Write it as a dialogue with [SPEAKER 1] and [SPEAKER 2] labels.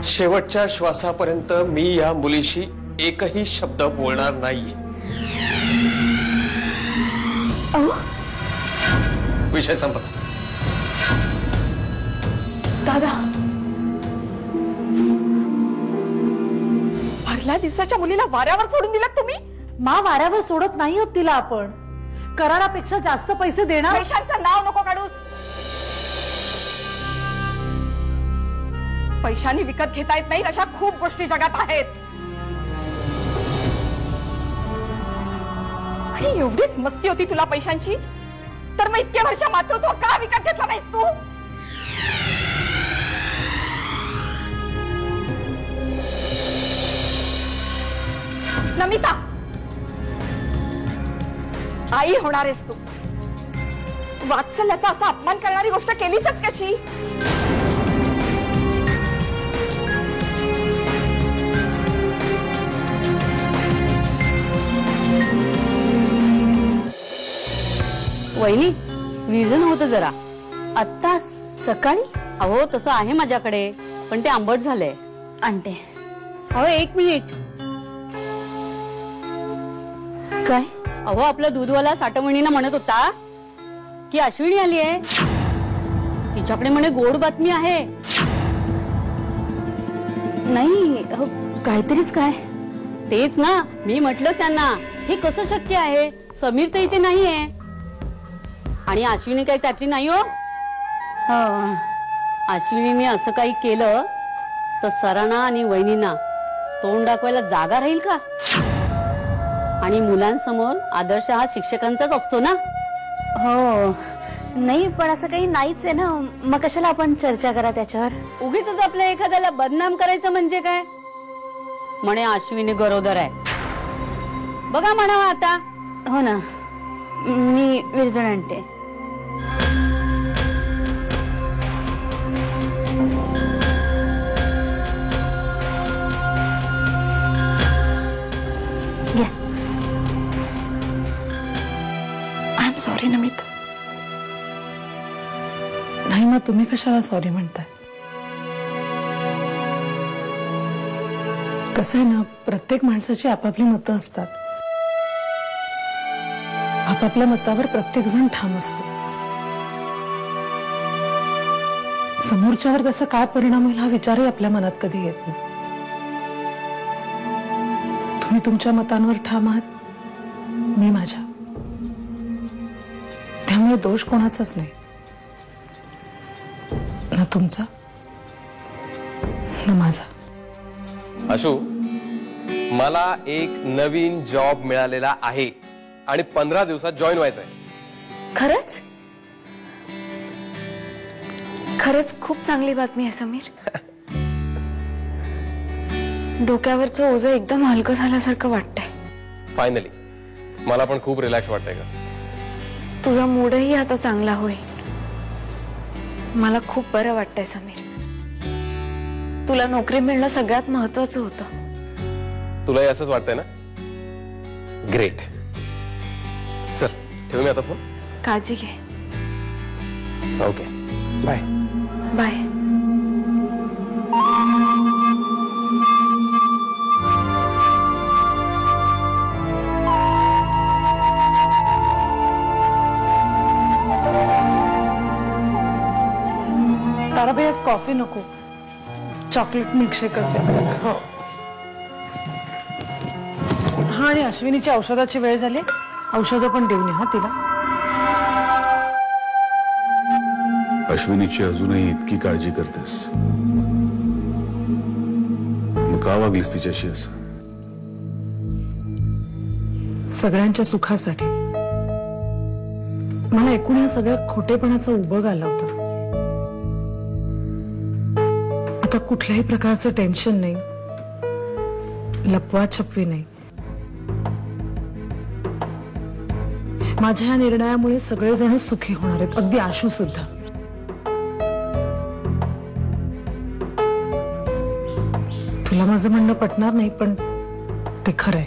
[SPEAKER 1] शेवटच्या श्वासापर्यंत मी या मुलीशी एकही शब्द बोलणार नाहीये। विषय संपला।
[SPEAKER 2] दादा, भरल्या दिवसाच्या मुलीला वाऱ्यावर सोडून दिलात तुम्ही?
[SPEAKER 3] मा वाऱ्यावर सोडत नाही होत तिला आपण, करारापेक्षा जास्त पैसे देणार।
[SPEAKER 2] पैशांचं नाव नको काढूस। पैशांनी विकत घेता येत नाही अशा खूप गोष्टी जगात आहेत। आणि एवढीच मस्ती होती तुला पैशांची, तर मग इतके वर्ष मातृत्व का विकत घेतला नाहीस तू? नमिता, आई होणार आहेस तू, वात्सल्याचा असा अपमान करणारी गोष्ट केलीसच कशी?
[SPEAKER 4] वहिनी, विजन होतं जरा
[SPEAKER 5] आत्ता सकाळी?
[SPEAKER 4] अहो तसं आहे माझ्याकडे, पण ते आंबट झालंय।
[SPEAKER 5] आणते।
[SPEAKER 4] अहो एक मिनिट।
[SPEAKER 5] काय?
[SPEAKER 4] अहो आपला दूधवाला साठवणीला म्हणत होता की अश्विनी आली आहे, तिच्याकडे म्हणे गोड बातमी आहे।
[SPEAKER 5] नाही, काहीतरीच काय?
[SPEAKER 4] तेच ना, मी म्हटलं त्यांना हे कसं शक्य आहे, समीर तर इथे नाहीये आणि अश्विनी काही त्यातली नाही हो। अश्विनीने असं काही केलं तर सरांना आणि वहिनींना तोंड दाखवायला जागा राहील का? आणि मुलांसमोर आदर्श हा शिक्षकांचाच असतो ना।
[SPEAKER 5] हो, नाही पण असं काही नाहीच आहे ना, मग कशाला आपण चर्चा करा त्याच्यावर?
[SPEAKER 4] उगीच आपल्या एखाद्याला बदनाम करायचं म्हणजे काय? म्हणे अश्विनी गरोदर आहे, बघा म्हणावा आता।
[SPEAKER 5] हो ना, मी विरजण आणते।
[SPEAKER 2] I am sorry Namita.
[SPEAKER 3] नाही, मग तुम्ही कशाला सॉरी म्हणताय? कसं आहे ना, प्रत्येक माणसाची आपापली मतं असतात, आपापल्या मतावर प्रत्येक जण ठाम असतो। समोरच्यावर त्याचा काय परिणाम होईल हा विचारही आपल्या मनात कधी येत नाही। तुम्ही तुमच्या मतांवर ठाम आहात, मी माझ्या, त्यामुळे दोष कोणाचाच नाही, ना तुमचा ना माझा।
[SPEAKER 1] आशू, मला एक नवीन जॉब मिळालेला आहे आणि 15 दिवसात जॉईन व्हायचं आहे।
[SPEAKER 2] खरंच? खरंच खूप चांगली बातमी आहे समीर। डोक्यावरचं ओझं एकदम हलकं झाल्यासारखं वाटतंय।
[SPEAKER 1] फायनली मला पण खूप रिलॅक्स वाटतंय का?
[SPEAKER 2] तुझा मूडही आता चांगला होईल। मला खूप बरं वाटतंय समीर। तुला नोकरी मिळणं सगळ्यात महत्वाचं होतं।
[SPEAKER 1] तुलाही असंच वाटतंय ना? ग्रेट। चल ठेवू मी आता फोन?
[SPEAKER 2] काळजी घे।
[SPEAKER 1] Okay, bye
[SPEAKER 2] bye.
[SPEAKER 3] ताराबाई, आज कॉफी नको, चॉकलेट मिल्कशेकच द्या। हा, आणि अश्विनीची औषधाची वेळ झाली, औषधं पण देऊन या तिला।
[SPEAKER 6] अश्विनीची अजूनही इतकी काळजी करतेस, मग का वागलीस तिच्याशी असं?
[SPEAKER 3] सगळ्यांच्या सुखासाठी। मला एकूण या सगळ्या खोटेपणाचा उबग आला होता। आता कुठल्याही प्रकारचं टेन्शन नाही, लपवा छपवी नाही। माझ्या या निर्णयामुळे सगळेजण सुखी होणार आहेत, अगदी आशू सुद्धा। तुला माझं म्हणणं पटणार नाही, पण ते खरंय।